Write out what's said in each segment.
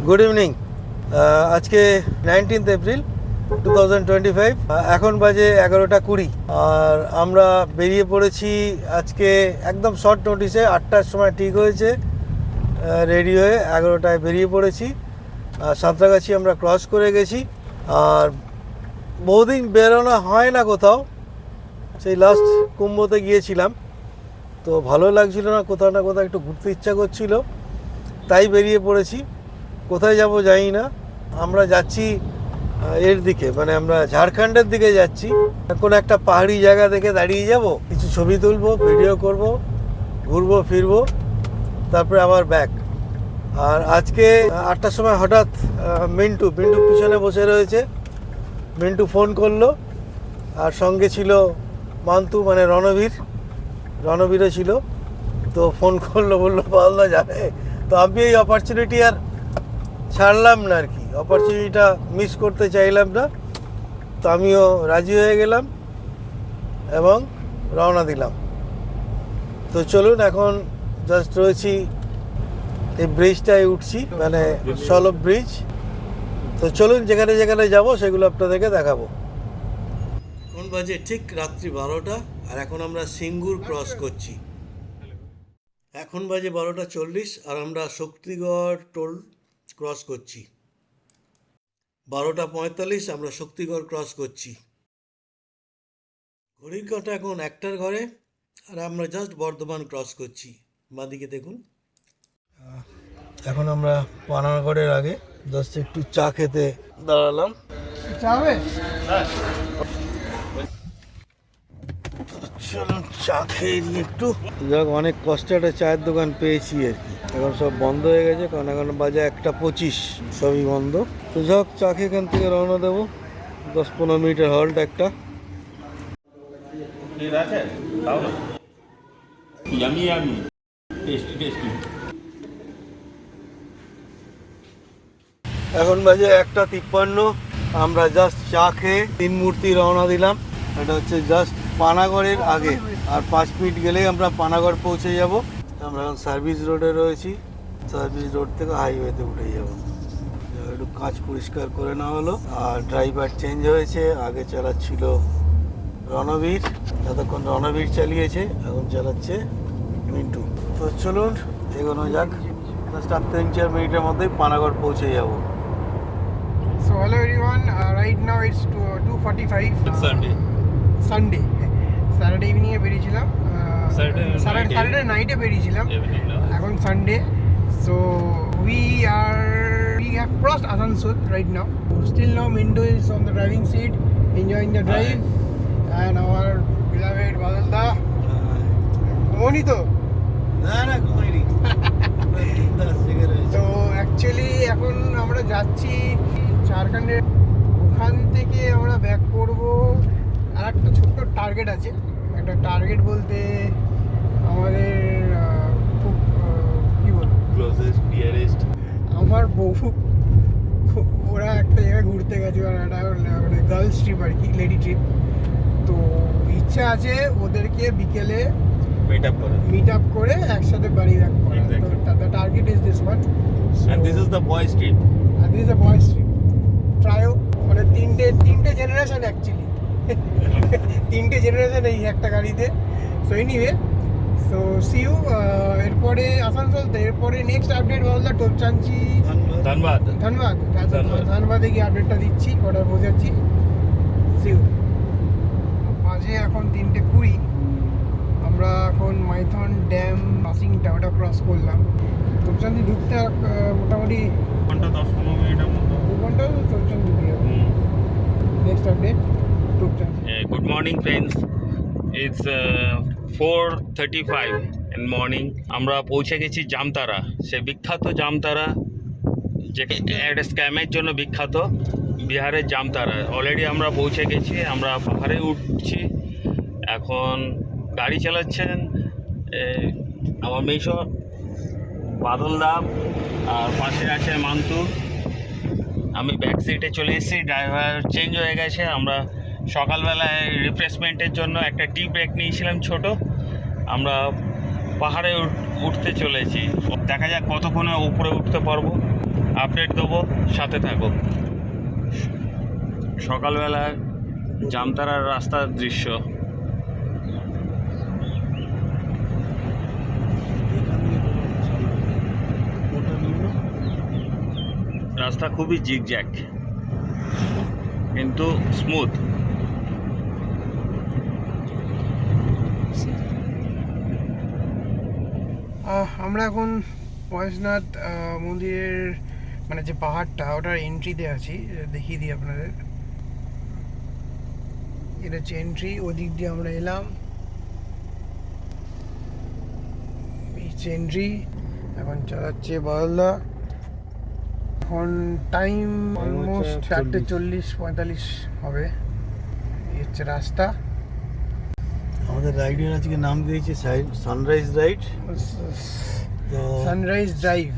Good evening. আজকে 19th April 2025, এখন বাজে 11:20 আর আমরা বেরিয়ে পড়েছি আজকে একদম শর্ট নোটিসে। 8টার সময় ঠিক হয়েছে, রেডি হয়ে 11টায় বেরিয়ে পড়েছি। সাঁতরাগাছি আমরা ক্রস করে গেছি। আর বহুদিন বেরোনো হয় না কোথাও, সেই লাস্ট কুম্ভতে গিয়েছিলাম, তো ভালো লাগছিল না, কোথাও না কোথাও একটু ঘুরতে ইচ্ছা করছিল, তাই বেরিয়ে পড়েছি। কোথায় যাব জানি না। আমরা যাচ্ছি এর দিকে, মানে আমরা ঝাড়খণ্ডের দিকে যাচ্ছি। কোনো একটা পাহাড়ি জায়গা দেখে দাঁড়িয়ে যাব, কিছু ছবি তুলবো, ভিডিও করব, ঘুরবো ফিরবো, তারপরে আবার ব্যাক। আর আজকে 8টার সময় হঠাৎ মিন্টু পিছনে বসে রয়েছে। মিন্টু ফোন করলো, আর সঙ্গে ছিল মান্তু, মানে রণবীরও ছিল। তো ফোন করলো, বললো পাওয়া যাবে। তো আমি এই অপরচুনিটি আর ছাড়লাম না আর কি, অপরচুনিটিটা মিস করতে চাইলাম না। তো আমিও রাজি হয়ে গেলাম এবং রওনা দিলাম। তো চলুন, এখন জাস্ট রয়েছি এই ব্রিজটায় উঠছি, মানে সলভ ব্রিজ। তো চলুন, যেখানে যেখানে যাব সেগুলো আপনাদেরকে দেখাবো। কোন বাজে ঠিক রাত্রি 12টা, আর এখন আমরা সিঙ্গুর ক্রস করছি। এখন বাজে 12:40 আর আমরা শক্তিগড় টোল ক্রস করছি। 12:45 আমরা শক্তিগড় ক্রস করছি। ঘড়ির কাঁটা এখন 1টার ঘরে, আর আমরা জাস্ট বর্ধমান ক্রস করছি। বাঁদিকে দেখুন। এখন আমরা পানাগড়ের আগে জাস্ট একটু চা খেতে দাঁড়ালাম। চলুন চা খেয়ে নিই একটু। যাক, অনেক কষ্টে একটা চায়ের দোকান পেয়েছি আর কি। এখন সব বন্ধ হয়ে গেছে, কারণ এখন বাজে 1:25, সবই বন্ধ। তো যাক, চা খেয়ে এখান থেকে রওনা দেবো। 10-15 মিনিটের হল্ট একটা। এখন বাজে 1:53, আমরা জাস্ট চা খেয়ে 3 মূর্তি রওনা দিলাম। এটা হচ্ছে জাস্ট পানাগড়ের আগে, আর 5 মিনিট গেলেই আমরা পানাগড় পৌঁছে যাব। আমরা এখন সার্ভিস রোডে রয়েছি, সার্ভিস রোড থেকে হাইওয়েতে উঠে যাব। একটু কাঁচ পরিষ্কার করে নেওয়া হলো, আর ড্রাইভার চেঞ্জ হয়েছে। আগে চালাচ্ছিল রণবীর, এতক্ষণ রণবীর চালিয়েছে, এখন চালাচ্ছে মিন্টু। তো চলুন এগোনো যাক, জাস্ট 3-4 মিনিটের মধ্যেই পানাগড় পৌঁছে যাব। So hello everyone, right now it's 2:45. It's Sunday. Saturday evening এ বেরিয়েছিলাম, Saturday night এ বেরিয়েছিলাম, এখন Sunday. So we have crossed Asansol right now. Still now Mindo is on the driving seat, enjoying the drive, and our beloved Badalda. ঘুমোনি তো? না ঘুমাইনি। তো actually এখন আমরা যাচ্ছি ঝাড়খণ্ডের, ওখান থেকে আমরা ব্যাক করব। আর একটা ছোট্ট টার্গেট আছে, একটা টার্গেট বলতে আমাদের খুব কী বলবো, Closest, dearest. আমার বউ, ওরা একটা জায়গায় ঘুরতে গেছে, আর একটা মানে গার্লস ট্রিপ আর কি, লেডি ট্রিপ। তো ইচ্ছা আছে ওদেরকে বিকেলে মিট আপ করে একসাথে বাড়ি ব্যাক করা। তো the target is this one, And this is the boys' trip. and this is a boys trip. Trio, মানে তিনটে জেনারেশন অ্যাকচুয়ালি, তিনটে জেনারেশন এই একটা গাড়িতে। So anyway, so see you. এরপরে আসানসোল, এরপরে নেক্সট আপডেট বললো টোপচাঞ্চি, ধানবাদে গিয়ে আপডেটটা দিচ্ছি, ওটা বোঝাচ্ছি। See you. বাজে এখন 3:20, আমরা এখন মাইথন ড্যাম ক্রসিংটা ওটা ক্রস করলাম। টোপচাঞ্চি ঢুকতে মোটামুটি 10-15 মিনিটের মতো। 2 ঘন্টা টোপচাঞ্চি ঢুকে যাবে। Next update Topchanchi. Good morning friends. It's 4:35 in morning. আমরা পৌঁছে গেছি জামতারা, সে বিখ্যাত জামতারা, যে একটা স্ক্যামের জন্য বিখ্যাত, বিহারের জামতারা। অলরেডি আমরা পৌঁছে গেছি, আমরা পাহাড়ে উঠছি। এখন গাড়ি চালাচ্ছেন আমার মেশো বাদলদা, আর পাশে আছে মান্তু। আমি ব্যাক সিটে চলে এসেছি, ড্রাইভার চেঞ্জ হয়ে গেছে। আমরা সকালবেলায় রিফ্রেশমেন্টের জন্য একটা টি ব্রেক নিয়েছিলাম ছোট। আমরা পাহাড়ে উঠতে চলেছি, দেখা যাক কতক্ষণে উপরে উঠতে পারবো। আপডেট দেবো, সাথে থাকো। সকালবেলা জামতারার রাস্তার দৃশ্য। রাস্তা খুবই জিগজ্যাগ কিন্তু স্মুথ। আমরা এখন পয়েশনাথ মন্দিরের মানে যে পাহাড়টা ওটার এন্ট্রিতে আছি, দেখিয়ে দিই আপনাদের। এটা হচ্ছে এন্ট্রি, ওদিক দিয়ে আমরা এলাম, এন্ট্রি। এখন চালাচ্ছে বদলদা। এখন টাইম অলমোস্ট 4:40-45 হবে। এই হচ্ছে রাস্তা। আমাদের রাইডের আজকে নাম দিয়েছে সানরাইজ রাইড, তো সানরাইজ ড্রাইভ।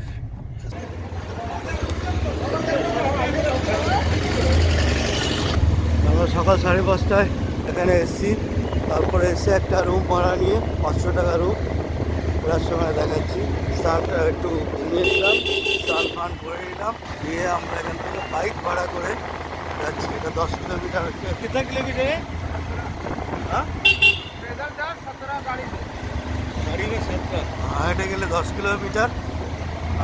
আমরা সকাল 5:30টায় এখানে এসেছি। তারপরে এসে একটা রুম ভাড়া নিয়ে 500 টাকা রুম, ঘোরার সময় দেখাচ্ছি। স্নানটা একটু ঘুমিয়ে নিলাম, স্নান ফান করে নিলাম, দিয়ে আমরা এখান থেকে বাইক ভাড়া করে যাচ্ছি। এটা 10 কিলোমিটার। কিতনা কিলোমিটার? হ্যাঁ, গাড়ি में 17, হেঁটে গেলে 10 কিলোমিটার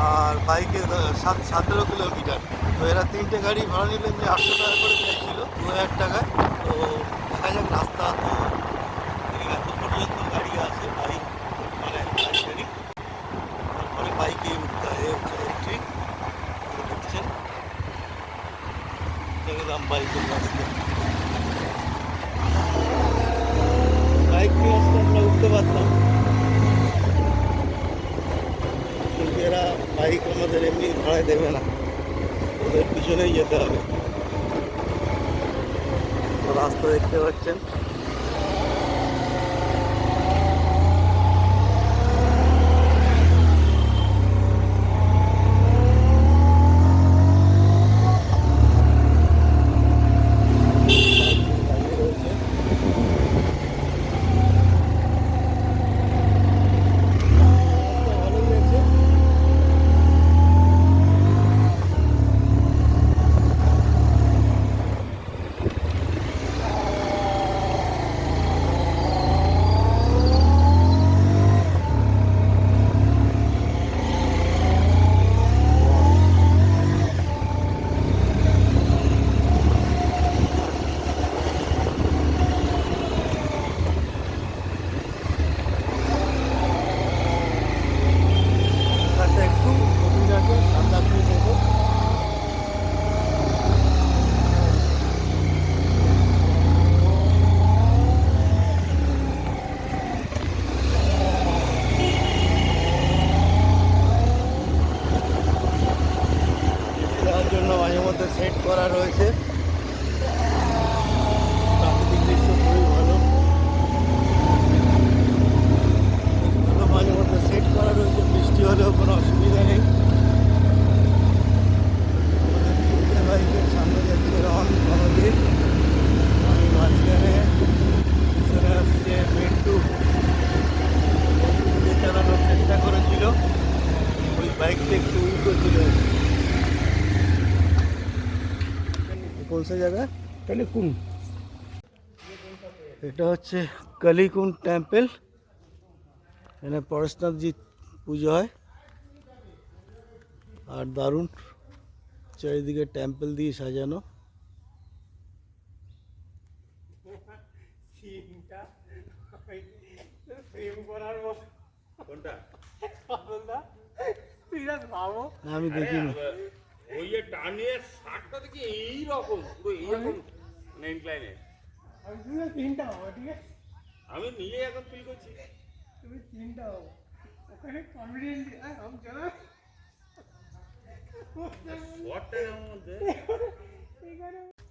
আর বাইকে 17 কিলোমিটার। তো এরা 3টে গাড়ি ভাড়া নিলেন যে 800 টাকা করে চাইছিল 2000 টাকায়। তো দেখা যাক, রাস্তা তো এত পর্যন্ত গাড়ি আছে, বাইক মানে গাড়ি, তারপরে বাইকেই উঠতে হয়। এই হচ্ছে এন্ট্রি, দেখছেন, দেখলাম বাইকের রাস্তা। বাইক নিয়ে আসতে আমরা উঠতে পারতাম, কিন্তু এরা বাইক আমাদের এমনি ভাড়ায় দেবে না, ওদের পিছনেই যেতে হবে। তো রাস্তা দেখতে পাচ্ছেন, একটু নতুন আছে, ঠান্ডা করে দেবো। দেওয়ার জন্য মাঝে মধ্যে সেট করা রয়েছে। প্রাকৃতিক দৃশ্য খুবই ভালো, মাঝে মধ্যে সেট করা রয়েছে। বৃষ্টি হলেও কোনো অসুবিধা নেই। বাইকের সামনে যাচ্ছে রন নদীর, আমি মাঝখানে, পিছনে আসছে মিন্টু। যে চালানোর চেষ্টা করেছিল, ওই বাইকটা একটু উল্টো ছিল। কোন সে জায়গা? কালীকুণ্ড। এটা হচ্ছে কালীকুণ্ড টেম্পল, এখানে পরেশনাথজি পুজো হয়। আর দারুণ চারিদিকে টেম্পল দিয়ে সাজানো। আমি দেখিনি। ওই যে টানিয়ে শার্টটা দেখি এইরকম, পুরো এইরকম ইনক্লাইনে। আমি নিজে এখন ফিল করছি।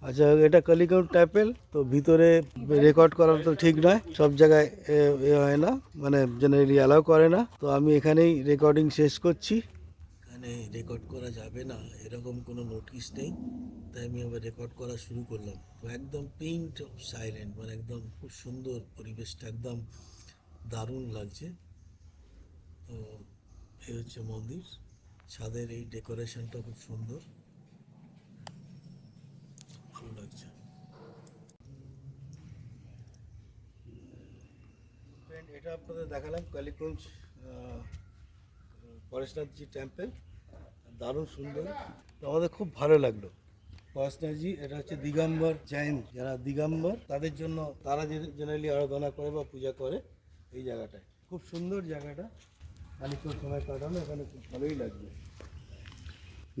আচ্ছা, এটা কালীকুণ্ড টেম্পল, তো ভিতরে রেকর্ড করা তো ঠিক নয়, সব জায়গায় এ হয় না, মানে জেনারেলি অ্যালাউ করে না। তো আমি এখানেই রেকর্ডিং শেষ করছি। এখানে রেকর্ড করা যাবে না এরকম কোনো নোটিশ নেই, তাই আমি আবার রেকর্ড করা শুরু করলাম। তো একদম পিঙ্ক সাইলেন্ট, মানে একদম খুব সুন্দর পরিবেশটা, একদম দারুণ লাগছে। তো এই হচ্ছে মন্দির। ছাদের এই ডেকোরেশনটা খুব সুন্দর, ভালো লাগছে। এটা আপনাদের দেখালাম কালীগঞ্জ পরেশনাথজি টেম্পল, দারুণ সুন্দর, তো আমাদের খুব ভালো লাগলো। পরেশনাথজি এটা হচ্ছে দিগম্বর জৈন, যারা দিগম্বর তাদের জন্য, তারা জেনারেলি আরাধনা করে বা পূজা করে এই জায়গাটায়। খুব সুন্দর জায়গাটা, খানিকক্ষণ সময় কাটানো এখানে খুব ভালোই লাগবে।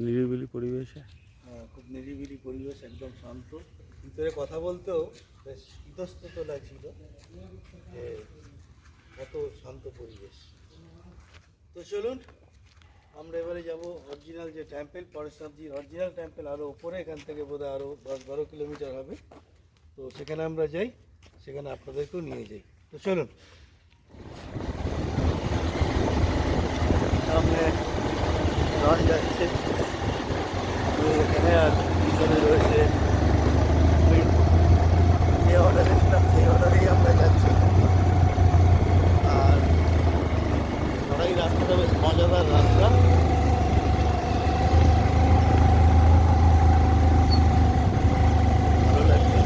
নিরিবিলি পরিবেশে, খুব নিরিবিলি পরিবেশ, একদম শান্ত, ভিতরে কথা বলতেও বেশ ইতস্তত লাগছিল যে কত শান্ত পরিবেশ। তো চলুন আমরা এবারে যাব অরিজিনাল যে টেম্পল, পরেশনাথজির অরিজিনাল টেম্পল আরও উপরে, এখান থেকে বোধহয় আরও 10-12 কিলোমিটার হবে। তো সেখানে আমরা যাই, সেখানে আপনাদেরকেও নিয়ে যাই। তো চলুন। সামনে লঞ্চ যাচ্ছে, তো এখানে আর পিছনে রয়েছে যে অর্ডারে ছিলাম সেই অর্ডারেই আমরা যাচ্ছি। আর এই রাস্তাটা বেশ মজাদার রাস্তা, ভালো লাগছে।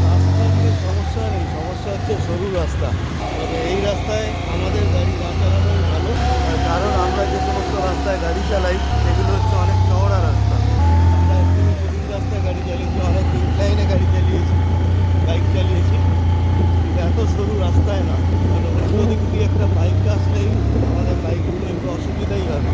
রাস্তা নিয়ে সমস্যা নেই, সমস্যা হচ্ছে সরু রাস্তা। তবে এই রাস্তায় আমাদের গাড়ি না চালানোই ভালো, তার কারণ আমরা যে সমস্ত রাস্তায় গাড়ি চালাই সেগুলো হচ্ছে অনেক চওড়া রাস্তা। আমরা একদমই সরু রাস্তায় গাড়ি চালিয়েছি, অনেক ইনক্লাইনে গাড়ি চালিয়েছি, বাইক চালিয়েছি, কিন্তু এত সরু রাস্তায় না। মানে অন্য দিক দিয়ে একটা বাইক আসলেই আমাদের বাইকগুলো একটু অসুবিধাই হবে।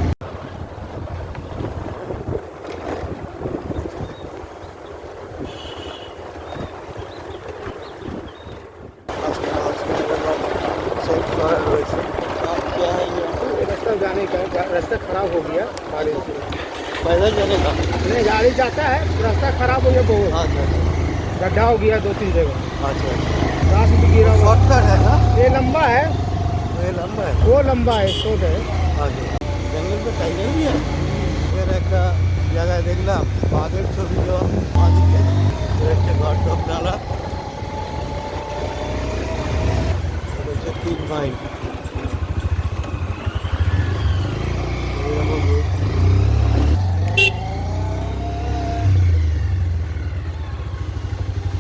सेट करा रয়েছে। क्या है ये? रास्ता जाने का, रास्ता खराब हो गया गाड़ी से। पैदल जाने का? नहीं, गाड़ी जाता है, रास्ता खराब हो गया बहुत, अच्छा गड्ढा हो गया 2-3 जगह, अच्छा। घास भी गिरा हुआ। शॉर्टकट है ना? ये लंबा है, ये लंबा है। वो लंबा है, शॉर्ट है। अच्छा, जंगल में टाइगर भी है। फिर একটা জায়গায় দেখলাম বাঘের ছবি দেওয়া, বাঁদিকে হচ্ছে গর্দব নালা, এটা হচ্ছে 3 মাইল। এরকম রোড।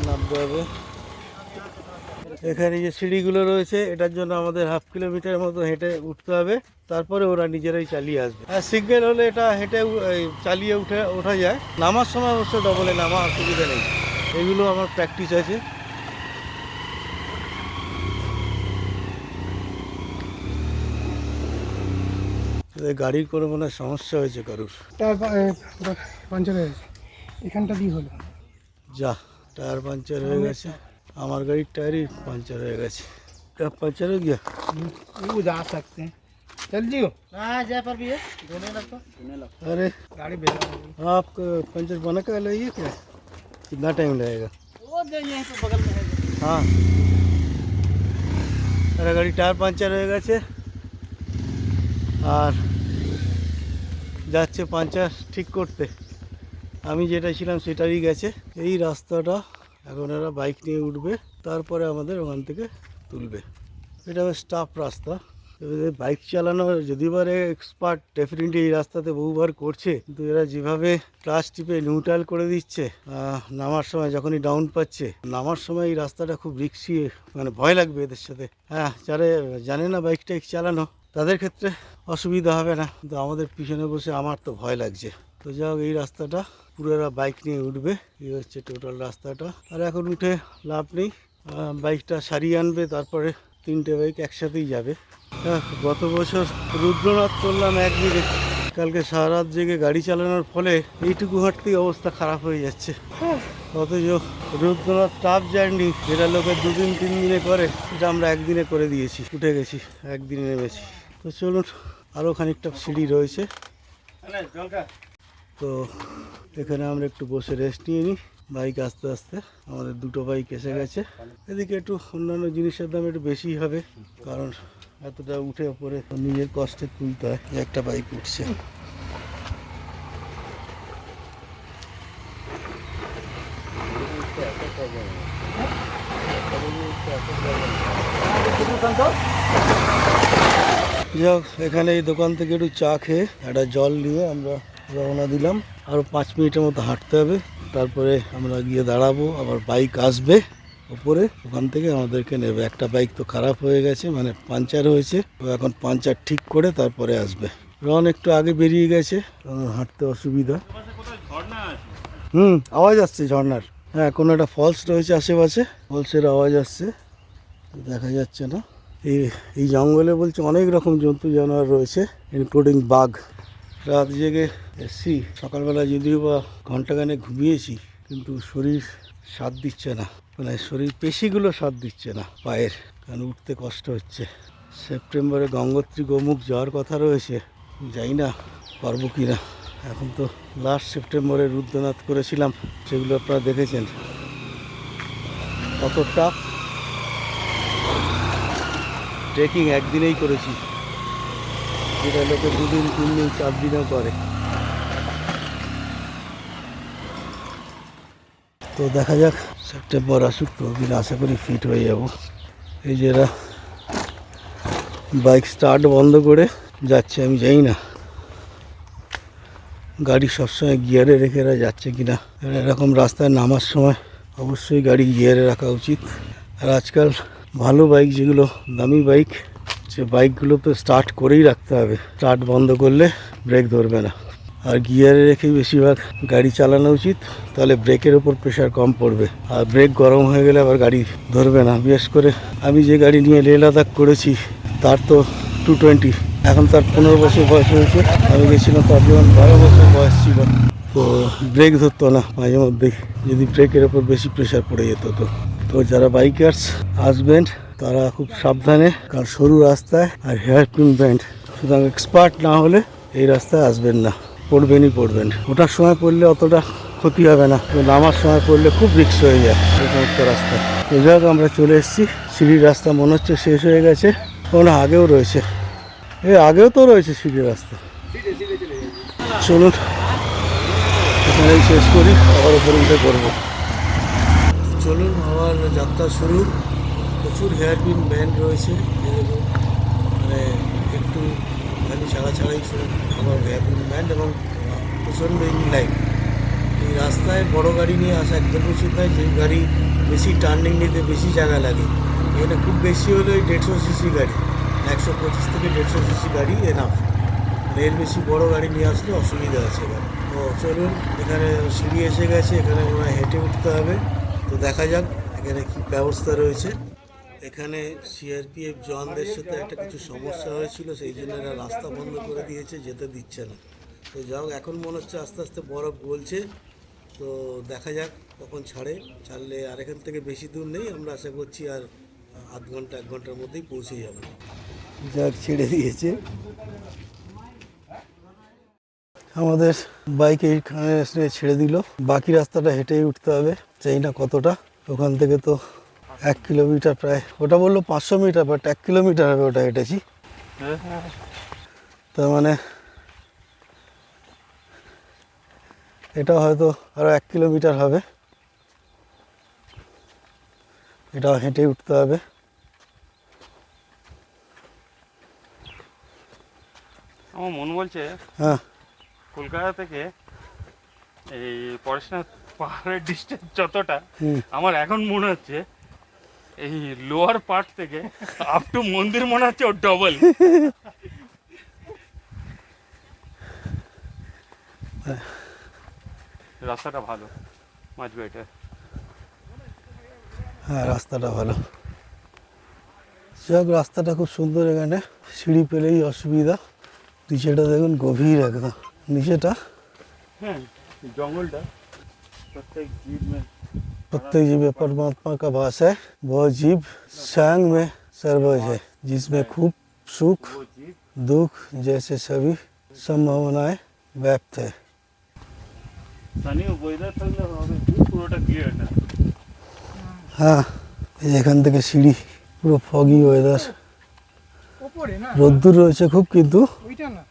নামতে হবে। এখানে যে সিঁড়িগুলো রয়েছে এটার জন্য আমাদের 1/2 কিলোমিটার মতো হেঁটে উঠতে হবে, তারপরে ওরা নিজেরাই চালিয়ে আসবে। আর সিগন্যাল হলে এটা হেঁটে চালিয়ে ওঠা যায়। নামার সময় অবশ্য ডবলে নামা, অসুবিধা নেই। এগুলো আমার প্র্যাকটিস আছে। গাড়ির কোনো মনে হয় সমস্যা হয়েছে কারুর। টায়ার পাঞ্চার হয়েছে, এখানটা দিয়ে হলো। যা, টায়ার পাঞ্চার হয়ে গেছে, আমার গাড়ির টায়ারই পাঞ্চার হয়ে গেছে। টায়ার পাঞ্চার হয়ে গিয়া वो जा सकते हैं, चल जियो। हाँ जा पर भी है, धोने लगता। अरे गाड़ी भेजा आप पंचर बना कर लाइए क्या? कितना टाइम लगेगा? वो जो यहीं पे बगल में है। हाँ, अरे गाड़ी टायर পাঞ্চার হয়ে গেছে আর যাচ্ছে পাঞ্চার ঠিক করতে। আমি যেটা ছিলাম সেটারই গেছে। এই রাস্তাটা এখন এরা বাইক নিয়ে উঠবে, তারপরে আমাদের ওখান থেকে তুলবে। এটা স্টাফ রাস্তা। এবারে বাইক চালানো যদিও বা এক্সপার্ট, ডেফিনেটলি এই রাস্তাতে বহুবার করছে, কিন্তু এরা যেভাবে ক্লাচ টিপে নিউট্রাল করে দিচ্ছে নামার সময়, যখনই ডাউন পাচ্ছে নামার সময়, এই রাস্তাটা খুব রিস্কি, মানে ভয় লাগবে এদের সাথে। হ্যাঁ, যারা জানে না বাইক টাইক চালানো তাদের ক্ষেত্রে অসুবিধা হবে না, কিন্তু আমাদের পিছনে বসে আমার তো ভয় লাগছে। তো যাই হোক, এই রাস্তাটা পুরো এরা বাইক নিয়ে উঠবে, এই হচ্ছে টোটাল রাস্তাটা। আর এখন উঠে লাভ নেই, বাইকটা সারিয়ে আনবে, তারপরে 3টে বাইক একসাথেই যাবে। গত বছর রুদ্রনাথ করলাম একদিনে, কালকে সারা রাত জেগে গাড়ি চালানোর ফলে এইটুকু হাঁটতেই অবস্থা খারাপ হয়ে যাচ্ছে। অথচ রুদ্রনাথ টাফ জার্নি, যেটা লোকে 2-3 দিনে করে, সেটা আমরা একদিনে করে দিয়েছি, উঠে গেছি, একদিনে নেমেছি। তো চলুন, আরও খানিকটা সিঁড়ি রয়েছে, তো এখানে আমরা একটু বসে রেস্ট নিয়ে নিই, বাইক আস্তে আস্তে আমাদের দুটো বাইক এসে গেছে। এদিকে একটু অন্যান্য জিনিসের দাম একটু বেশি হবে, কারণ এতটা উঠে পরে নিজের কষ্টে তুলতে হয়। একটা বাইক উঠছে। যাক, এখানে এই দোকান থেকে একটু চা খেয়ে একটা জল নিয়ে আমরা রওনা দিলাম। আরও 5 মিনিটের মতো হাঁটতে হবে, তারপরে আমরা গিয়ে দাঁড়াবো। আবার বাইক আসবে ওপরে, ওখান থেকে আমাদেরকে নেবে। একটা বাইক তো খারাপ হয়ে গেছে, মানে পাঞ্চার হয়েছে, তো এখন পাঞ্চার ঠিক করে তারপরে আসবে। রন একটু আগে বেরিয়ে গেছে, কারণ হাঁটতে অসুবিধা। আওয়াজ আসছে ঝর্ণার। হ্যাঁ, কোনো একটা ফলস রয়েছে আশেপাশে, ফলসের আওয়াজ আসছে, দেখা যাচ্ছে না। এই জঙ্গলে বলছে অনেক রকম জন্তু জানোয়ার রয়েছে, ইনক্লুডিং বাঘ। রাত জেগে এসছি, সকালবেলা যদিও বা ঘন্টাখানেক ঘুমিয়েছি, কিন্তু শরীর সাথ দিচ্ছে না, মানে শরীর পেশিগুলো সাথ দিচ্ছে না পায়ের, কারণ উঠতে কষ্ট হচ্ছে। সেপ্টেম্বরে গঙ্গোত্রী গোমুখ যাওয়ার কথা রয়েছে, যাই না পারবো কি না। এখন তো লাস্ট সেপ্টেম্বরে রুদ্রনাথ করেছিলাম, সেগুলো আপনারা দেখেছেন কত টাফ। ট্রেকিং একদিনেই করেছি, যেটা লোকে 2 দিন 3 দিন 4 দিনও করে। তো দেখা যাক, সেপ্টেম্বর আসুক, তো দিন আশা করি ফিট হয়ে যাব। এই যে এরা বাইক স্টার্ট বন্ধ করে যাচ্ছে, আমি যাই না গাড়ি সবসময় গিয়ারে রেখে এরা যাচ্ছে কিনা। এরকম রাস্তায় নামার সময় অবশ্যই গাড়ি গিয়ারে রাখা উচিত। আর আজকাল ভালো বাইক, যেগুলো দামি বাইক, সে বাইকগুলো তো স্টার্ট করেই রাখতে হবে, স্টার্ট বন্ধ করলে ব্রেক ধরবে না। আর গিয়ারে রেখেই বেশিরভাগ গাড়ি চালানো উচিত, তাহলে ব্রেকের ওপর প্রেশার কম পড়বে। আর ব্রেক গরম হয়ে গেলে আবার গাড়ি ধরবে না। বিশেষ করে আমি যে গাড়ি নিয়ে লেহ লাদাখ করেছি, তার তো 220, এখন তার 15 বছর বয়স হয়েছে। আমি গেছিলাম তার যখন 12 বছর বয়স ছিল, তো ব্রেক ধরতো না মাঝে মধ্যেই, যদি ব্রেকের ওপর বেশি প্রেশার পড়ে যেত। তো যারা বাইকার্স আসবেন তারা খুব সাবধানে, কারণ সরু রাস্তায় আর হেয়ার পিন ব্যান্ড, সুতরাং এক্সপার্ট না হলে এই রাস্তায় আসবেন না, পড়বেন। ওঠার সময় পড়লে অতটা ক্ষতি হবে না, নামার সময় পড়লে খুব রিস্ক হয়ে যায় এই সমস্ত রাস্তায়। এই জায়গা আমরা চলে এসেছি, সিঁড়ির রাস্তা মনে হচ্ছে শেষ হয়ে গেছে, কোনো আগেও রয়েছে, আগেও তো রয়েছে সিঁড়ির রাস্তা। চলুন এখানেই শেষ করি, আবার উপরে উঠে পড়বো। চলুন আবার যাত্রা শুরু। প্রচুর হেয়ার পিন ব্যান্ড রয়েছে, মানে একটু খালি ছাড়াই আমার হেয়ার পিন ব্যান্ড, এবং প্রচণ্ড লাইট। এই রাস্তায় বড় গাড়ি নিয়ে আসা একদম উচিত নয়, যে গাড়ি বেশি টার্নিং নিতে বেশি জায়গা লাগে। এখানে খুব বেশি হলো 150 সিসি গাড়ি, 125 থেকে 150 সিসি গাড়ি এনাফ। এর বেশি বড় গাড়ি নিয়ে আসলে অসুবিধা আছে এবার। তো চলুন, এখানে সিঁড়ি এসে গেছে, এখানে মনে হয় হেঁটে উঠতে হবে। তো দেখা যাক এখানে কি ব্যবস্থা রয়েছে। এখানে সিআরপিএফ জওয়ানদের সাথে একটা কিছু সমস্যা হয়েছিল, সেই জন্য এরা রাস্তা বন্ধ করে দিয়েছে, যেতে দিচ্ছে না। তো যাও, এখন মনে হচ্ছে আস্তে আস্তে বরফ গলছে, তো দেখা যাক কখন ছাড়লে। আর এখান থেকে বেশি দূর নেই, আমরা আশা করছি আর আধ ঘন্টা 1 ঘন্টার মধ্যেই পৌঁছে যাবো। যাক, ছেড়ে দিয়েছে আমাদের বাইক, এইখানে এসে ছেড়ে দিল। বাকি রাস্তাটা হেঁটেই উঠতে হবে, চাই না কতটা। ওখান থেকে তো 1 কিলোমিটার প্রায়, ওটা বললো 500 মিটার, বাট 1 কিলোমিটার হবে ওটা হেঁটেছি। তার মানে এটা হয়তো আরও 1 কিলোমিটার হবে, এটাও হেঁটে উঠতে হবে। আমার মন বলছে হ্যাঁ, কলকাতা থেকে এই পড়াশোনা পাহাড়ের ডিস্টেন্স যতটা, হুম, আমার এখন মনে হচ্ছে এই লোয়ার পার্ট থেকে আপ টু মন্দির মনে হচ্ছে ওর ডবল। রাস্তাটা ভালো, মাছ বেটার। হ্যাঁ, রাস্তাটা ভালো। যাক, রাস্তাটা খুব সুন্দর। এখানে সিঁড়ি পেলেই অসুবিধা। নিচেটা দেখুন গভীর একদম, নিচেটা হ্যাঁ, জঙ্গলটা प्रत्येक जीव में परमात्मा का वास है। वह जीव स्वयं में सर्वज है, जिसमें खूब सुख दुख जैसे सभी संभावनाएं व्याप्त है। হ্যাঁ, এই এখান থেকে সিঁড়ি, পুরো ফগি ওয়েদার, ওপরে না রোদ্দুর রয়েছে খুব, কিন্তু ওইটা না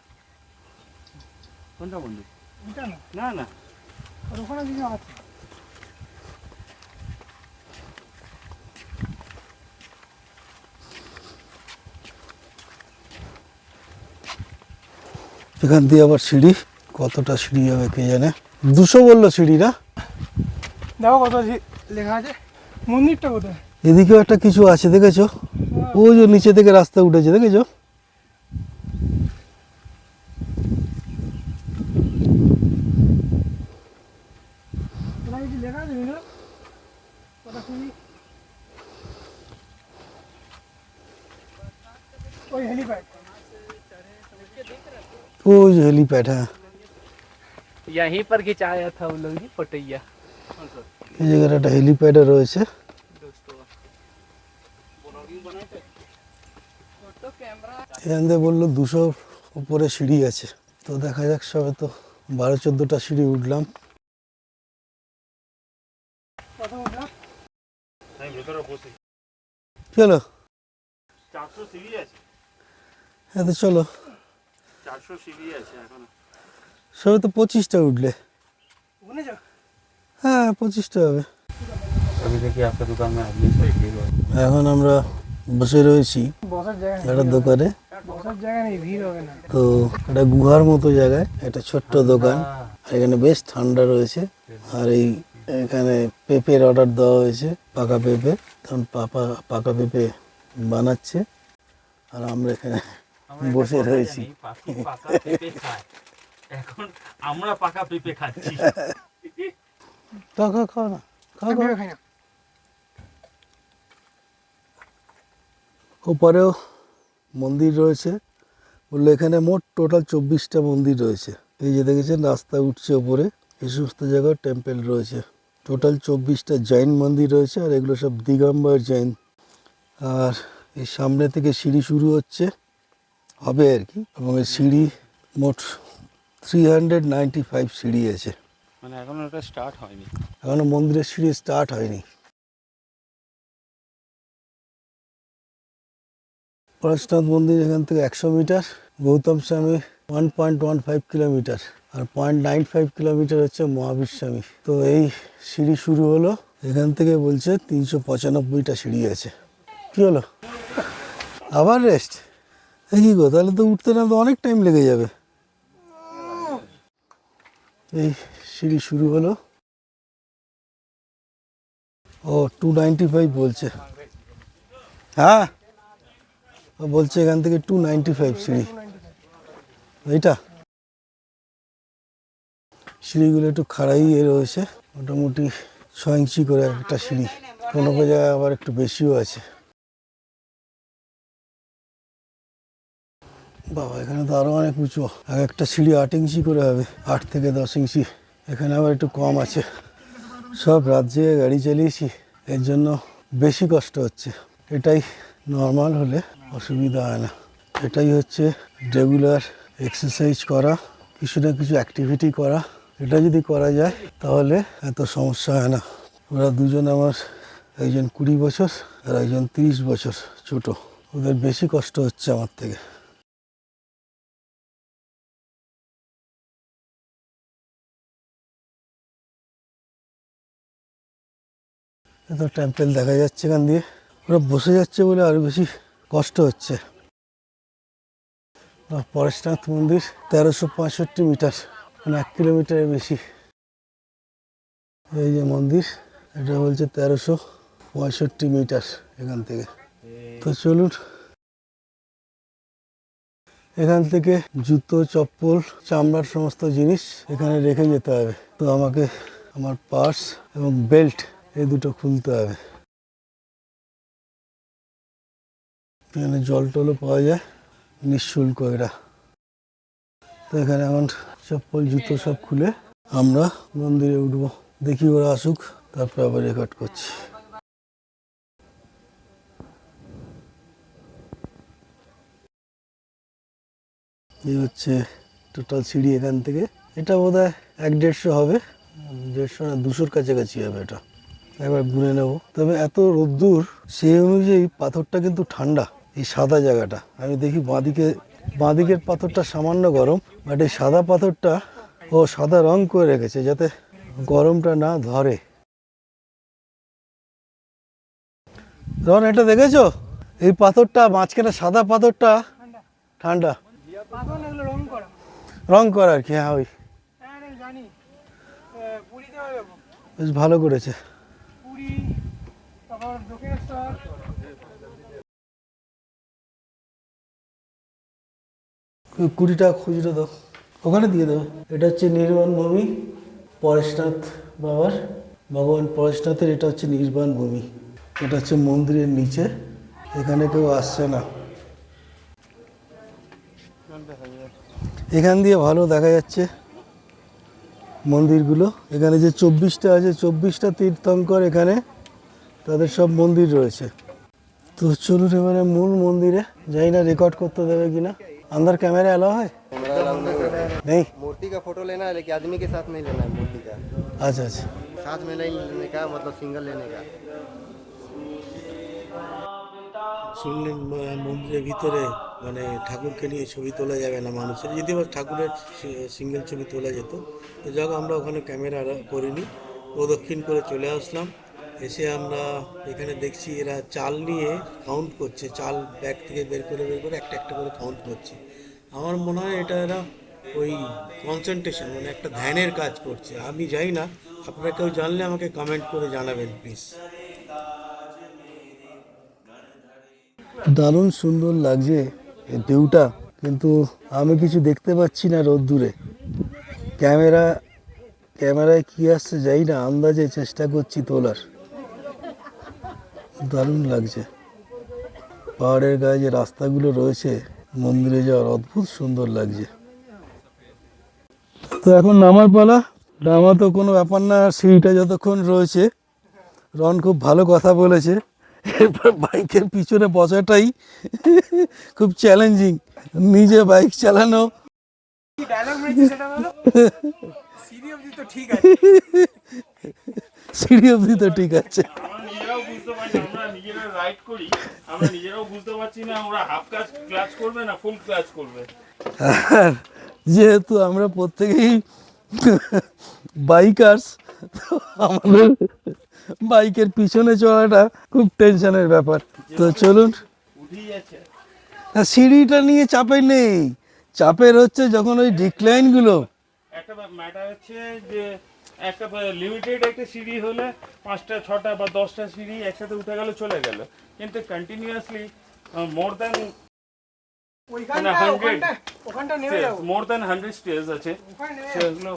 কোনটা বন্ধু? ওইটা না না না, আর ওখানে কিছু আছে। এখান দিয়ে আবার সিঁড়ি, কতটা সিঁড়ি হবে কে জানে। 200 বললো সিঁড়ি না? দেখো কত লেখা আছে। মন্দিরটা কোথায়? এদিকেও একটা কিছু আছে দেখেছো? ওই যে নিচে থেকে রাস্তা উঠেছে দেখেছো? কোথায় কিছু লেখা আছে না? কথা শুনি। ওই হেলিপ্যাড। ওই যে হেলিপ্যাড, হ্যাঁ यहीं पर खिंचाया था वो लोग जी फोटोया। এই জায়গাটা একটা হেলিপ্যাডও রয়েছে। এখান থেকে বললো 200 উপরে সিঁড়ি আছে, তো দেখা যাক। সবে তো 12-14টা সিঁড়ি উঠলাম। কথা বললাম। আমি ভেতরে বসি। চলো 400 সিঁড়ি আছে, হ্যাঁ, তো চলো। 400 সিঁড়ি আছে এখন। সবে তো 25টা উঠলে। ওখানে যাও। হ্যাঁ, 25টা হবে। अभी देखिए आपका दुकान में आदमी सब भीड़ है। এখন আমরা বসে রয়েছি বসার জায়গা নেই। একটা দোকানে। বসার জায়গা নেই, ভিড় হবে না। তো একটা গুহার মতো জায়গায় একটা ছোট্ট দোকান, আর এখানে বেশ ঠান্ডা রয়েছে। আর এই এখানে পেঁপের অর্ডার দেওয়া হয়েছে, পাকা পেঁপে। তখন পাকা পেঁপে বানাচ্ছে, আর আমরা এখানে বসে রয়েছি। পাকা পেঁপে খায়, এখন আমরা পাকা পেঁপে খাচ্ছি। খাও না, খাও। ভেবে খাই না। ওপারেও মন্দির রয়েছে। বললো এখানে মোট টোটাল 24টা মন্দির রয়েছে। এই যে দেখেছেন রাস্তা উঠছে ওপরে, এই সমস্ত জায়গায় টেম্পল রয়েছে। টোটাল 24টা জৈন মন্দির রয়েছে, আর এগুলো সব দিগম্বর জৈন। আর এই সামনে থেকে সিঁড়ি শুরু হবে আর কি, এবং এই সিঁড়ি মোট 395 সিঁড়ি আছে। মানে এখনো এটা স্টার্ট হয়নি, এখনো মন্দিরের সিঁড়ি স্টার্ট হয়নি। পরশুনাথ মন্দির এখান থেকে 100 মিটার, গৌতম স্বামী 1.15 কিলোমিটার, আর 0.95 কিলোমিটার হচ্ছে মহাবীর স্বামী। তো এই সিঁড়ি শুরু হলো এখান থেকে, বলছে 395টা সিঁড়ি আছে। কি হলো, আবার রেস্ট? কি গো, তাহলে তো উঠতে না তো অনেক টাইম লেগে যাবে। এই সিঁড়ি শুরু হলো। ও 295 বলছে। হ্যাঁ, ও বলছে এখান থেকে 295 সিঁড়ি। এইটা সিঁড়িগুলো একটু খাড়াই রয়েছে, মোটামুটি 6 ইঞ্চি করে একটা সিঁড়ি। কোনো জায়গায় আবার একটু বেশিও আছে। বাবা, এখানে তো আরো অনেক উঁচু। এক একটা সিঁড়ি 8 ইঞ্চি করে হবে, 8 থেকে 10 ইঞ্চি। এখানে আবার একটু কম আছে। সব রাত জেগে গাড়ি চালিয়েছি, এর জন্য বেশি কষ্ট হচ্ছে। এটাই নর্মাল হলে অসুবিধা হয় না। এটাই হচ্ছে রেগুলার এক্সারসাইজ করা, কিছু না কিছু অ্যাক্টিভিটি করা। এটা যদি করা যায় তাহলে এত সমস্যা হয় না। ওরা দুজন আমার, একজন 20 বছর আর একজন 30 বছর ছোট। ওদের বেশি কষ্ট হচ্ছে আমার থেকে। এত টেম্পেল দেখা যাচ্ছে এখান দিয়ে। ওরা বসে যাচ্ছে বলে আরো বেশি কষ্ট হচ্ছে। পরেশনাথ মন্দির 1365 মিটার, মানে 1 কিলোমিটারের বেশি। এই যে মন্দির, এটা বলছে 1365 মিটার এখান থেকে। তো চলুন, এখান থেকে জুতো, চপ্পল, চামড়ার সমস্ত জিনিস এখানে রেখে যেতে হবে। তো আমাকে আমার পার্স এবং বেল্ট এই দুটো খুলতে হবে। এখানে জল টলও পাওয়া যায় নিঃশুল্ক এরা। তো এখানে এখন চপ্পল, জুতো সব খুলে আমরা মন্দিরে উঠবো। দেখি ওরা আসুক, তারপর আবার রেকর্ড করছি। এই হচ্ছে টোটাল সিঁড়ি এখান থেকে। এটা বোধহয় 150 হবে, 150 না 200-র কাছাকাছি হবে এটা। একবার গুনে নেব। তবে এত রোদ্দুর সেই অনুযায়ী পাথরটা কিন্তু ঠান্ডা, এই সাদা জায়গাটা। আমি দেখি বাঁদিকের পাথরটা সামান্য গরম, বাট এই সাদা পাথরটা ও সাদা রং করে রেখেছে যাতে গরমটা না ধরে। রন, এটা দেখেছো? এই পাথরটা মাঝখানে সাদা পাথরটা ঠান্ডা, পাথর এগুলো রং করা। রং করা আর কি। হ্যাঁ, ওই হ্যাঁ আমি জানি, পুরীতে হয়ে যাবো। বেশ ভালো করেছে। পুরী, তারপর দক্ষিণেশ্বর। কুড়িটা খুচরো দাও, ওখানে দিয়ে দেবে। এটা হচ্ছে নির্বাণ ভূমি পরেশনাথ বাবার, ভগবান পরেশনাথের। এটা হচ্ছে নির্বাণ ভূমি। এটা হচ্ছে মন্দিরের নিচে, এখানে কেউ আসছে না। এখান দিয়ে ভালো দেখা যাচ্ছে মন্দিরগুলো। এখানে যে 24টা আছে, 24টা তীর্থঙ্কর এখানে, তাদের সব মন্দির রয়েছে। তো চলুন এবারে মূল মন্দিরে। জানি না রেকর্ড করতে দেবে কিনা। अंदर कैमरा अलाउ है? नहीं। मूर्ति का फोटो लेना है लेकिन आदमी के साथ नहीं लेना है मूर्ति का। अच्छा अच्छा, साथ में नहीं लेने का, मतलब सिंगल लेने का। শুনলেন মন্দিরের ভিতরে মানে ঠাকুরকে নিয়ে ছবি তোলা যাবে না মানুষের, যদি আবার ঠাকুরের সিঙ্গেল ছবি তোলা যেত। তো যাক, আমরা ওখানে ক্যামেরা করিনি, প্রদক্ষিণ করে চলে আসলাম। এসে আমরা এখানে দেখছি এরা চাল নিয়ে কাউন্ট করছে, চাল ব্যাগ থেকে বের করে একটা একটা করে কাউন্ট করছে। আমার মনে হয় এটা এরা ওই কনসেন্ট্রেশন মানে একটা ধ্যানের কাজ করছে। আমি জানি না, আপনারা কেউ জানলে আমাকে কমেন্ট করে জানাবেন প্লিজ। দারুণ সুন্দর লাগছে এই ভিউটা, কিন্তু আমি কিছু দেখতে পাচ্ছি না রোদ্দুরে। ক্যামেরায় কি আসছে যাই না, আন্দাজে চেষ্টা করছি তোলার। দারুণ লাগছে। পাহাড়ের গায়ে যে রাস্তাগুলো রয়েছে মন্দিরে যাওয়ার, অদ্ভুত সুন্দর লাগছে। তো এখন নামার পালা। নামা তো কোনো ব্যাপার না, সিঁড়িটা যতক্ষণ রয়েছে। রন খুব ভালো কথা বলেছে। এরপর বাইকের পিছনে বসাটাই খুব চ্যালেঞ্জিং। নিজে বাইক চালানো, কি ডায়লগ মেরেছে সেটা বলো। সিডি অবধি তো ঠিক আছে। সিঁড়ি অবধি তো ঠিক আছে। আমরা নিজেরাও বুঝতে পারছি, আমরা নিজেরা রাইড করি, আমরা নিজেরাও বুঝতে পারছি না আমরা হাফ ক্লাচ করবে না ফুল ক্লাচ করবে। আর যেহেতু আমরা প্রত্যেকেই বাইকার্স, তো আমাদের বাইকের পিছনে চলাটা খুব টেনশনের ব্যাপার। তো চলুন। উঠেই যাচ্ছে। না, সিঁড়িটা নিয়ে চাপের নেই, চাপের হচ্ছে যখন ওই ডিক্লাইনগুলো। একটা ম্যাটার হচ্ছে যে একটা লিমিটেড একটা সিঁড়ি হলে 5টা 6টা বা 10টা সিঁড়ি একসাথে উঠে গেল চলে গেল, কিন্তু কন্টিনিউয়াসলি মোর দ্যান ওখানটা নেমে যাবো। মোর দ্যান 100 স্টেজ আছে সেগুলো।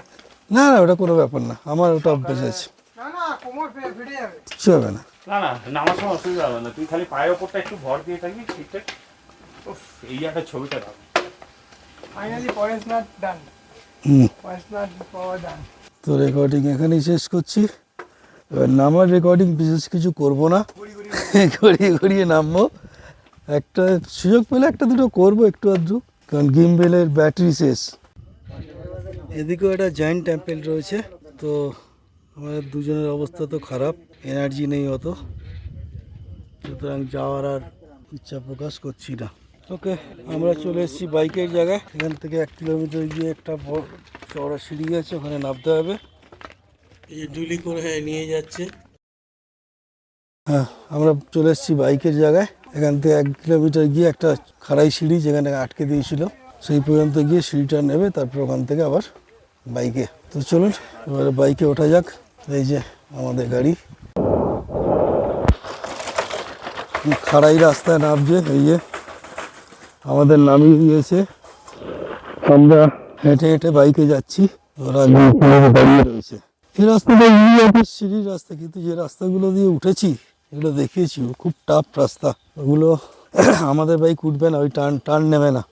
না না, ওটা কোনো ব্যাপার না, আমার ওটা অভ্যাস আছে। না না, কোমর ফেটে যাবে। কিছু হবে না। না না, নামার সময় অসুবিধা হবে না, তুই খালি পায়ের ওপরটা একটু ভর দিয়ে থাকবি ঠিকঠাক। এই একটা ছবিটা দাও। Finally forest not done, hmm, forest not power done. তো রেকর্ডিং এখানেই শেষ করছি। এবার নামার রেকর্ডিং বিশেষ কিছু করব না, ঘুরিয়ে ঘুরিয়ে নামবো। একটা সুযোগ পেলে একটা দুটো করবো একটু আধটু, কারণ গিম্বেলের ব্যাটারি শেষ। এদিকেও একটা জয়েন্ট টেম্পেল রয়েছে। তো আমাদের দুজনের অবস্থা তো খারাপ, এনার্জি নেই অত, সুতরাং যাওয়ার আর ইচ্ছা প্রকাশ করছি না। ওকে, আমরা চলে এসেছি বাইকের জায়গায়। এখান থেকে 1 কিলোমিটার গিয়ে একটা বড় চওড়া সিঁড়ি আছে, ওখানে নামতে হবে। এই ডুলি করে নিয়ে যাচ্ছে। হ্যাঁ, আমরা চলে এসেছি বাইকের জায়গায়। এখান থেকে 1 কিলোমিটার গিয়ে একটা খাড়াই সিঁড়ি যেখানে আটকে দিয়েছিল, সেই পর্যন্ত গিয়ে সিঁড়িটা নেবে, তারপর ওখান থেকে আবার বাইকে। তো চলুন এবারে বাইকে ওঠা যাক। এই যে আমাদের গাড়ি খাড়াই রাস্তায় নামছে, এই যে আমাদের নামিয়ে দিয়েছে। আমরা হেঁটে হেঁটে বাইকে যাচ্ছি, ওরা দাঁড়িয়ে রয়েছে। এই রাস্তাটা সিঁড়ির রাস্তা, কিন্তু যে রাস্তাগুলো দিয়ে উঠেছি এগুলো দেখিয়েছি খুব টাফ রাস্তা। ওগুলো আমাদের বাইক উঠবে না, ওই টার্ন নেবে না।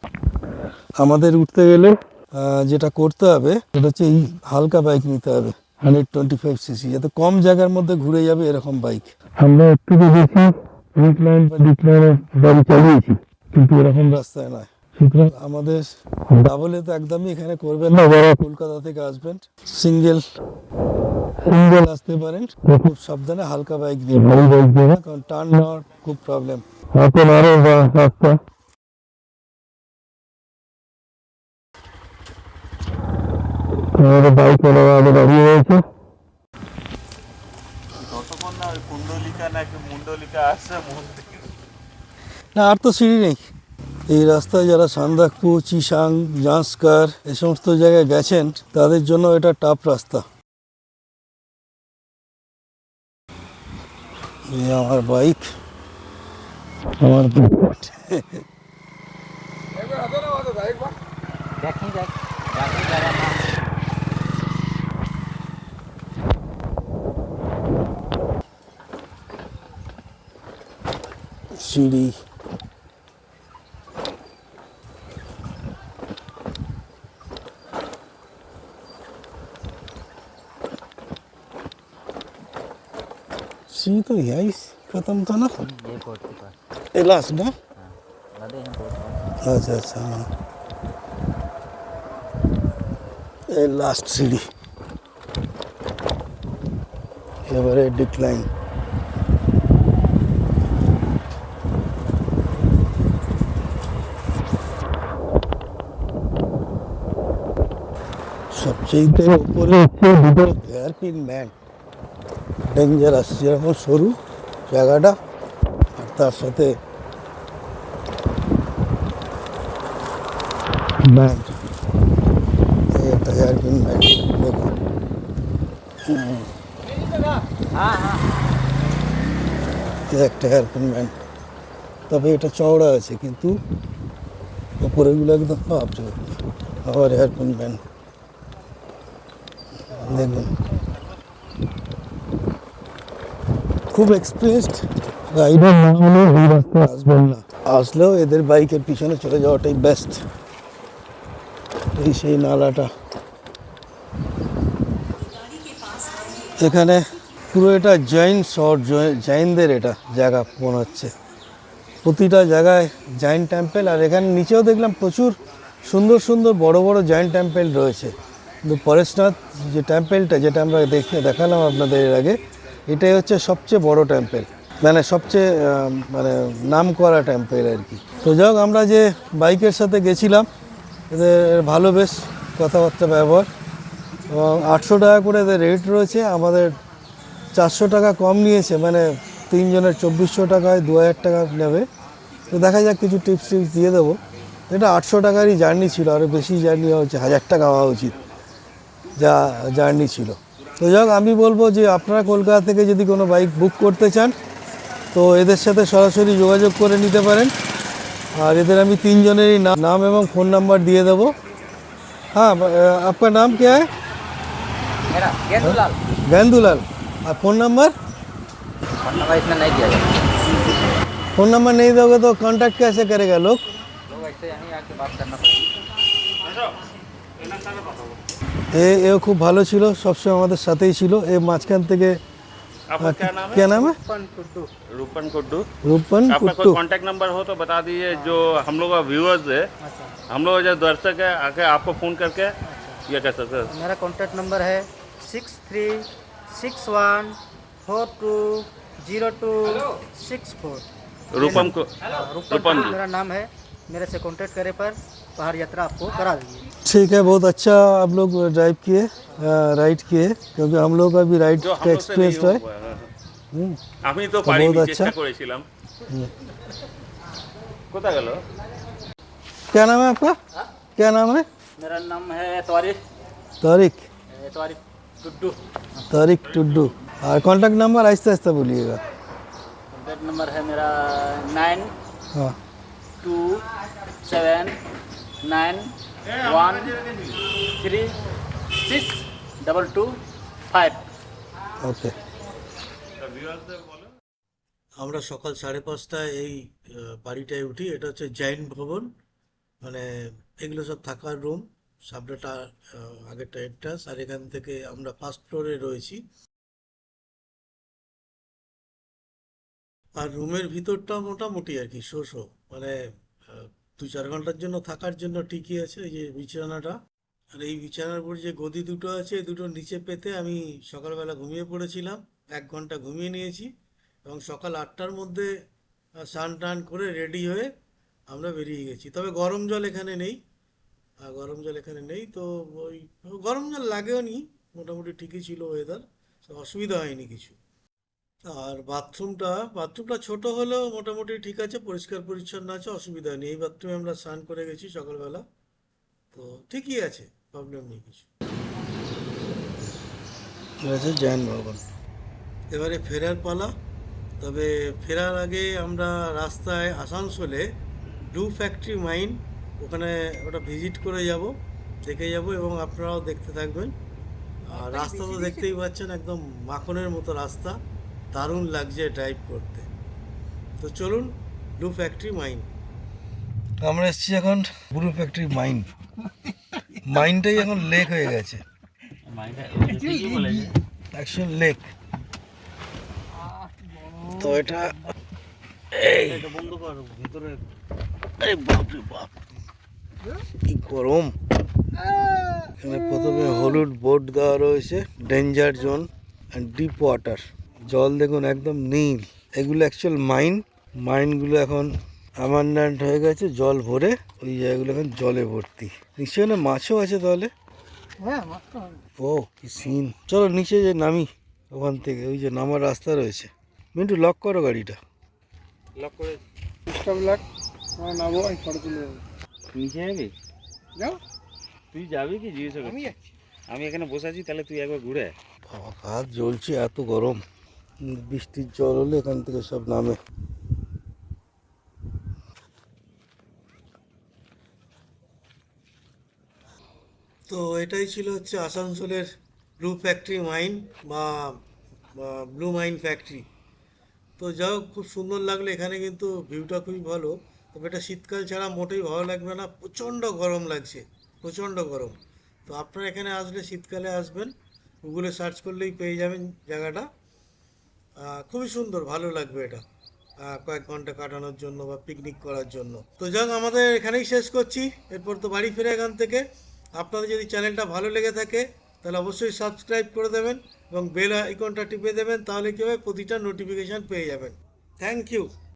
আমাদের উঠতে গেলে যেটা করতে হবে সেটা হচ্ছে এই হালকা বাইক নিতে হবে, 125 সিসি, যাতে কম জায়গার মধ্যে ঘুরে যাবে এরকম বাইক। আমরা একটু দেখেছি ইনক্লাইন বা ডিক্লাইনের গাড়ি চালিয়েছি, কিন্তু এরকম রাস্তায় নয়। সুতরাং আমাদের ডাবলে তো একদমই এখানে করবেন না, যারা কলকাতা থেকে আসবেন সিঙ্গেল আসতে পারেন, খুব সাবধানে হালকা বাইক দিয়ে, ভারী বাইক দিয়ে না, কারণ টার্ন নেওয়ার খুব প্রবলেম। এখন আরো রাস্তা বাইক ওরা আরো দাঁড়িয়ে রয়েছে। ততক্ষণ না ওই কুণ্ডলিকা নাকি মুন্ডলিকা আসছে না, আর তো সিঁড়ি নেই। এই রাস্তায় যারা সান্দাকপু, চিসাং, জাঁসকার এই সমস্ত জায়গায় গেছেন তাদের জন্য এটা টাফ রাস্তা। এই আমার বাইক, আমার देखी जाए जाके जरा ना সিঁড়ি, सीढ़ी तो यही खत्म था ना, ये कोर्ट के पास ये लास्ट ना। लगे हैं कोर्ट अच्छा अच्छा, हाँ ये लास्ट सीढ़ी, এবারে ডিক্লাইন। সবচেয়ে উপরে হচ্ছে দুটো হেয়ারপিন ম্যান, ডেঞ্জারাস, যেরকম সরু জায়গাটা আর তার সাথে ব্যান্ড, এই একটা হেয়ারপিন ব্যান্ড দেখুন। हाँ हाँ এই একটা হেয়ারপিন ব্যান্ড, তবে এটা চওড়া আছে কিন্তু উপরেগুলো একদম ভাবছে। আবার হেয়ারপিন ব্যান্ড দেখুন, খুব এক্সপিরিয়েন্সড রাইডার না হলে এই রাস্তায় আসবেন না, আসলেও এদের বাইকের পিছনে চলে যাওয়াটাই বেস্ট। এই সেই নালাটা, এখানে পুরো এটা জৈন শহর, জৈনদের এটা জায়গা মনে হচ্ছে, প্রতিটা জায়গায় জৈন টেম্পল। আর এখানে নিচেও দেখলাম প্রচুর সুন্দর সুন্দর বড় বড় জৈন টেম্পল রয়েছে, কিন্তু পরেশনাথ যে টেম্পলটা যেটা আমরা দেখালাম আপনাদের এর আগে, এটাই হচ্ছে সবচেয়ে বড় টেম্পল, মানে সবচেয়ে মানে নাম করা টেম্পল আর কি। তো যাক, আমরা যে বাইকের সাথে গেছিলাম এদের ভালো বেশ কথাবার্তা ব্যবহার, এবং 800 টাকা করে এদের রেট রয়েছে, আমাদের 400 টাকা কম নিয়েছে, মানে তিনজনের 2400 টাকায় 2000 টাকা নেবে। তো দেখা যাক কিছু টিপস দিয়ে দেবো। এটা 800 টাকারই জার্নি ছিল, আরও বেশি জার্নি হওয়া উচিত, 1000 টাকা হওয়া উচিত যা জার্নি ছিল। তো যাক, আমি বলবো যে আপনারা কলকাতা থেকে যদি কোনো বাইক বুক করতে চান তো এদের সাথে সরাসরি যোগাযোগ করে নিতে পারেন। আর এদের আমি তিনজনেরই নাম এবং ফোন নাম্বার দিয়ে দেবো। हाँ, आपका नाम क्या है? मेरा गेंदूलाल गेंदूलाल। और फ़ोन नंबर? फोन नंबर इसमें नहीं दिया जाएगा, फ़ोन नंबर नहीं दोगे तो कांटेक्ट कैसे करेगा लोग? लोग ऐसे यहीं आके बात करना पड़ेगा। এ খুব ভালো ছিল, সবসময় আমাদের সাথেই ছিল। এ মাঝখান থেকে आपका क्या नाम है? क्या नाम है? रूपन कुड्डू। रूपन आपका कुट्टू। कोई कांटेक्ट नंबर हो तो बता दीजिए, जो हम लोग का व्यूअर्स है, हम लोग जो दर्शक है आके आपको फ़ोन करके ये कर सकते हैं। मेरा कॉन्टैक्ट नंबर है 6361420264। रूपम को रूपम मेरा नाम है, मेरे से कॉन्टैक्ट करे पर पहाड़ यात्रा आपको करा देंगे। ठीक है, बहुत अच्छा आप लोग ड्राइव किए, राइड किए, क्योंकि हम लोग का भी राइड जो हम का लोग से एक्सपीरियंस नहीं है। हुआ है। হুম, আমি তো তো পারিনি, বহুত চেষ্টা আচ্ছা। করেছিলাম। কোথায় গেল? क्या नाम है आपका? क्या नाम है? मेरा नाम है तारिक तारिक। तारिक टुड्डू। तारिक टुड्डू। और कॉन्टैक्ट नंबर आहिस्ते आहिस्ते बोलिएगा। कॉन्टैक्ट नंबर है मेरा हाँ, 9279136225। ওকে। আমরা সকাল 5:30টায় এই বাড়িটায় উঠি। এটা হচ্ছে জৈন ভবন, মানে এগুলো সব থাকার রুম, সামনেটা আগেরটা এন্ট্রান্স, আর এখান থেকে আমরা ফার্স্ট ফ্লোরে রয়েছি। আর রুমের ভিতরটা মোটামুটি আর কি শো, মানে 2-4 ঘন্টার জন্য থাকার জন্য ঠিকই আছে। এই যে বিছানাটা, আর এই বিছানার উপর যে গদি দুটো আছে, এই দুটো নিচে পেতে আমি সকালবেলা ঘুমিয়ে পড়েছিলাম। 1 ঘন্টা ঘুমিয়ে নিয়েছি এবং সকাল 8টার মধ্যে স্নান টান করে রেডি হয়ে আমরা বেরিয়ে গেছি। তবে গরম জল এখানে নেই, গরম জল এখানে নেই। তো ওই গরম জল লাগেও নি, মোটামুটি ঠিকই ছিল ওয়েদার, অসুবিধা হয়নি কিছু। আর বাথরুমটা ছোট হলেও মোটামুটি ঠিক আছে, পরিষ্কার পরিচ্ছন্ন আছে, অসুবিধা নেই। এই বাথরুমে আমরা স্নান করে গেছি সকালবেলা, তো ঠিকই আছে, প্রবলেম নেই কিছু। আছে জৈন ভবন। এবারে ফেরার পালা। তবে ফেরার আগে আমরা রাস্তায় আসানসোলে ব্লু ফ্যাক্টরি মাইন, ওখানে ওটা ভিজিট করে যাব, দেখে যাব, এবং আপনারাও দেখতে থাকবেন। আর রাস্তা তো দেখতেই পাচ্ছেন, একদম মাখনের মতো রাস্তা, দারুণ লাগছে ড্রাইভ করতে। তো চলুন, ব্লু ফ্যাক্টরি মাইন। আমরা এসেছি এখন ব্লু ফ্যাক্টরি মাইন। মাইনটাই এখন লেক হয়ে গেছে, অ্যাকচুয়াল লেক। তো এটা বন্ধ কর ভিতরে। আরে বাপ রে বাপ, কি গরম। এখানে প্রথমে হলুদ বোর্ড দেওয়া রয়েছে, danger zone and deep water. জল দেখুন একদম নীল। এগুলো অ্যাকচুয়াল মাইনগুলো এখন অ্যাবান্ডেন্ট হয়ে গেছে, জল ভরে ওই জায়গাগুলো এখন জলে ভর্তি। নিশ্চয়ই না মাছও আছে তাহলে। হ্যাঁ, মাত্র হবে। ও কি সিন। চলো নিচে যে নামি, ওখান থেকে ওই যে নামার রাস্তা রয়েছে। মিন্টু লক করো গাড়িটা। লক করে স্টপ লাগ, আমরা নামো, এই ফটো তুলে দেবো। নিচে যাবি? যাও, তুই যাবি কি জিজ্ঞেস আমি যাচ্ছি। আমি এখানে বসে আছি, তাহলে তুই একবার ঘুরে আয়। বাবা, হাত জ্বলছে, এত গরম। বৃষ্টির জল হলে এখান থেকে সব নামে। তো এটাই ছিল হচ্ছে আসানসোলের ব্লু ফ্যাক্টরি মাইন বা ব্লু মাইন ফ্যাক্টরি। তো যাই হোক, খুব সুন্দর লাগলো এখানে, কিন্তু ভিউটা খুবই ভালো। তবে এটা শীতকাল ছাড়া মোটেই ভালো লাগবে না, প্রচণ্ড গরম লাগছে, প্রচণ্ড গরম। তো আপনারা এখানে আসলে শীতকালে আসবেন, গুগলে সার্চ করলেই পেয়ে যাবেন জায়গাটা। খুবই সুন্দর, ভালো লাগবে এটা কয়েক ঘন্টা কাটানোর জন্য বা পিকনিক করার জন্য। তো যাক, আমাদের এখানেই শেষ করছি, এরপর তো বাড়ি ফিরে এখান থেকে। আপনাদের যদি চ্যানেলটা ভালো লেগে থাকে তাহলে অবশ্যই সাবস্ক্রাইব করে দেবেন এবং বেল আইকনটা টিপে দেবেন, তাহলে কী হবে, প্রতিটা নোটিফিকেশান পেয়ে যাবেন। Thank you.